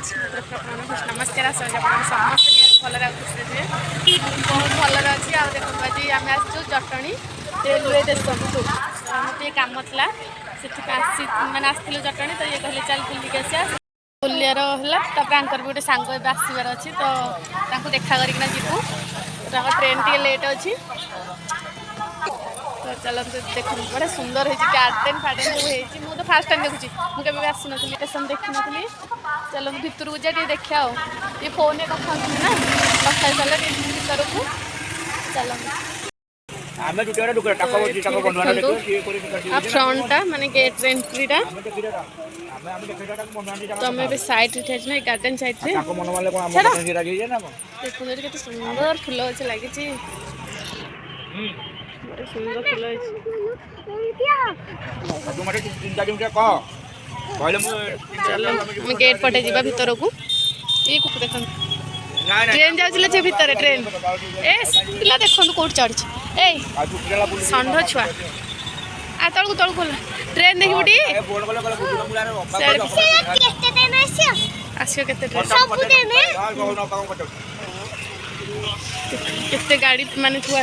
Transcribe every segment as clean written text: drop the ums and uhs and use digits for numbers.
नमस्कार समस्त भल खुशी बहुत भल अच्छी आज देखो आज आम आसु जटणी रेलवे स्टेशन को ये कम था से मैंने आसलु जटणी तो ये कहले चल बुलिक आसिया बुलियार है भी गोटे सांग आसबार अच्छी तो देखा करना जीवु ट्रेन टी लेट अच्छी तो चलते देखो बड़े सुंदर है गार्डेन फार्डेन सब मुझे फास्ट टाइम देखुची मुझे आसी नी स्टेशन देखी नी चलो भितर को जा देखा ये फोन में कथा ना कथा सारे भर को चलो फ्रंटा माने गेट एंट्रीटा तो आम सैड गार्डेन सैड देखो के सुंदर फूल अच्छे लगी सुंदर फूल गेट पटे जा भर को ये देख ट्रेन जाऊे भितर ट्रेन ए पिला देखो कौट चढ़ी ए षंढ छुआ आ तलू तलू खोल ट्रेन देखी आसियो केते गाड़ी माने थुआ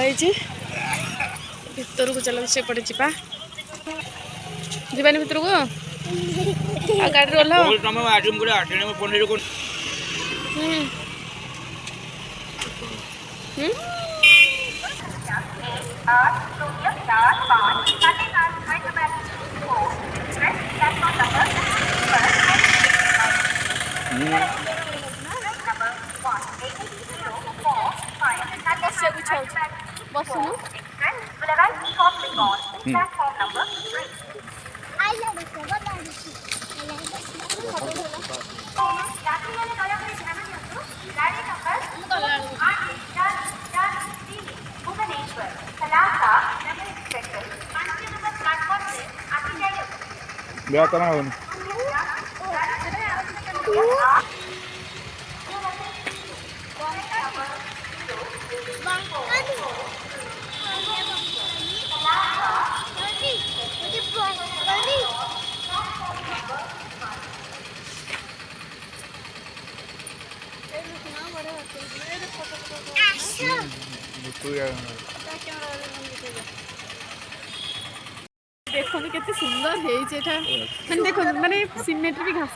भितर को चलो से पड़े जीवा जीवानी भितर को आ गाड़ी रोल बसुनु देखो केते सुंदर है देखो माने सिमेट्री घास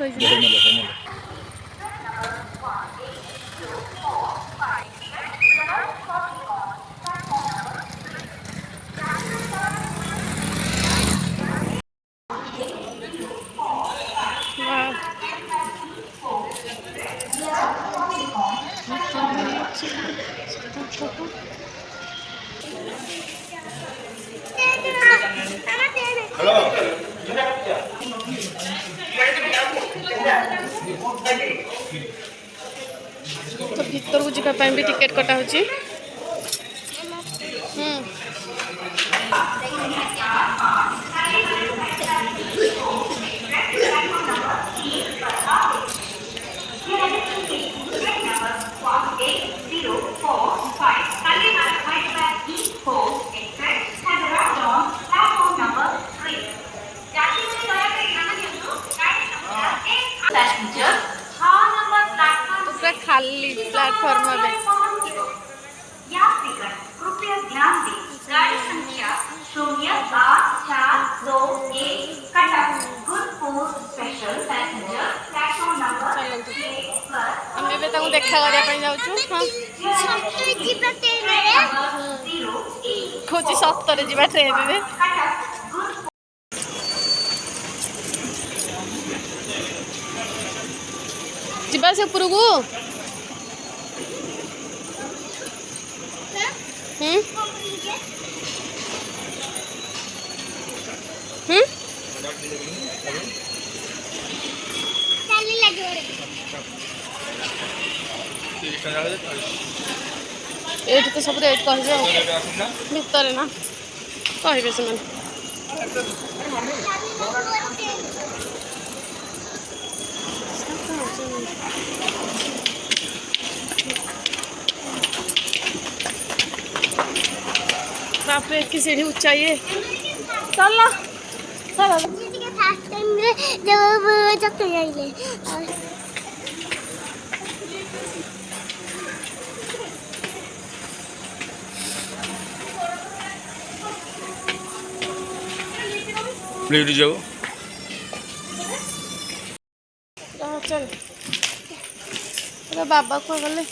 तो भीतर को जावाई भी टिकेट कटा हो खाली प्लेटफॉर्म में कृपया ध्यान दें गाड़ी संख्या 08441 Cuttack Gurpurab special passenger platform number 3 हमें भी ताऊ देखा करिया पई जाऊ खोजी 70 जीवा ट्रेन रे जीवा से ऊपर को ये तो सब रेट कह भितर ना कहे से बाप रे की सीढ़ी ऊंचाई है चलो चलो फर्स्ट टाइम जब जब प्लीज जाओ चल बाबा को गले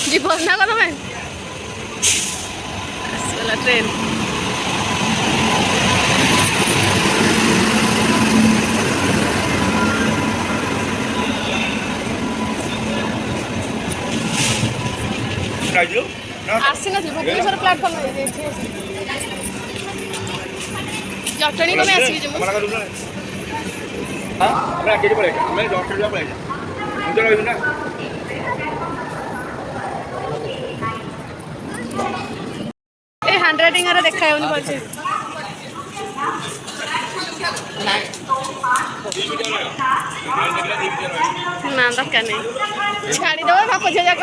जीवन ना कदम आसगला ट्रेन आसी ना भुवनेश्वर प्लाटफर्म जटणी को आसिक जी हैंड राइटिंग देखा ना दरकार नहीं छाड़ीदेव बाप झील जाक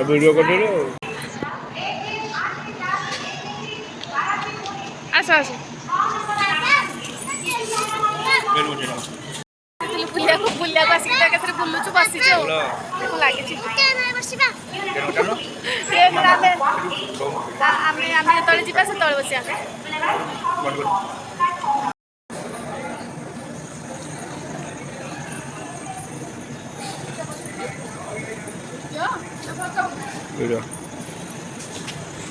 वीडियो कर आस आस बुलिया आसिक बुलुचु बसी लगे जो जा से तले बस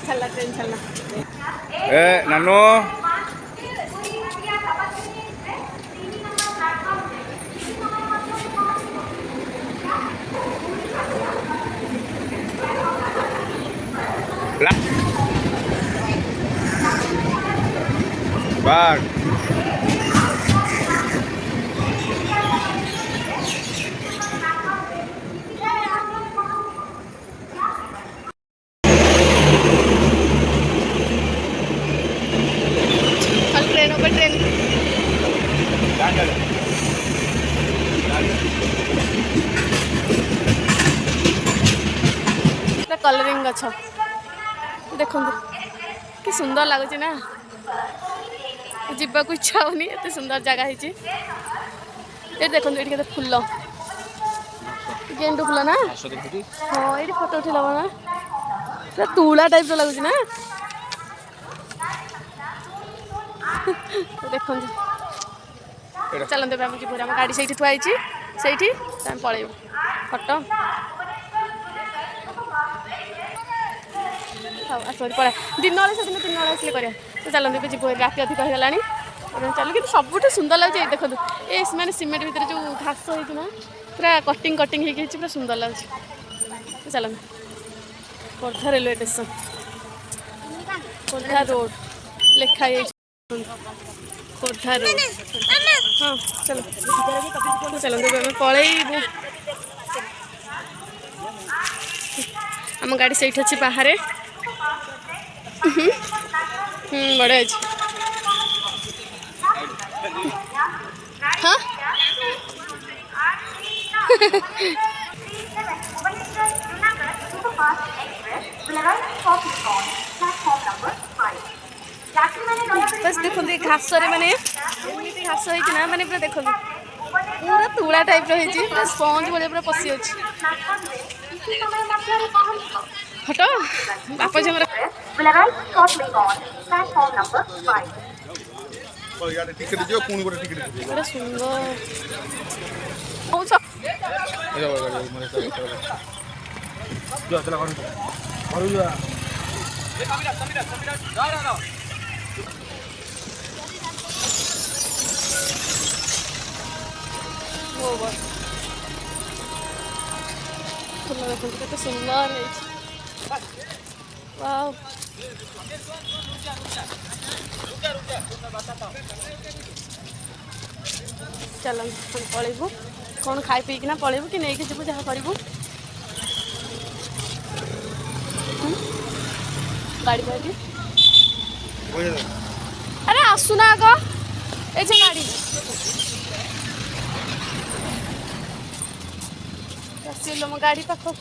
चला ट्रेन चलना ए नानो बाग कलरिंग गछ देखो कि सुंदर लगुच ना जीवा को इच्छा होनी एत सुंदर जगह है देखो ये फूल गेंडू फूल ना हाँ ये फोटो उठे लगा ना पूरा तुला टाइप लगुच ना देखो चलते आम जी गाड़ी से थुआई से पलैब फोटो पड़ा दिन से दिन 3 बेला आसिले कर तो चलते जी राति अधिक होगा चल कि सबुठ सुंदर लगे देखो ये मैंने सीमेंट भितर जो घास होती ना पूरा कटिंग कटिंग हो पूरा सुंदर लगे चलते Khordha railway station Khordha road लिखाई खोर्धा रोड हाँ चलो चलते पलैबू आम गाड़ी से अच्छी बाहर बढ़िया अच्छे हाँ बस देखो घास माने घास होना माने पूरा देखो पूरा तुला टाइप रही पूरा स्पंज भाई पूरा पशि अच्छी फोटो बापा जी सुंदर सुंदर वाव चल पलैबू कौन खाई पीकिना पलैबू कि नहीं जीवु जहाँ करूँ गाड़ी गाड़ी अरे आसुना आग ये गाड़ी आसिल मो गाड़ी पाखक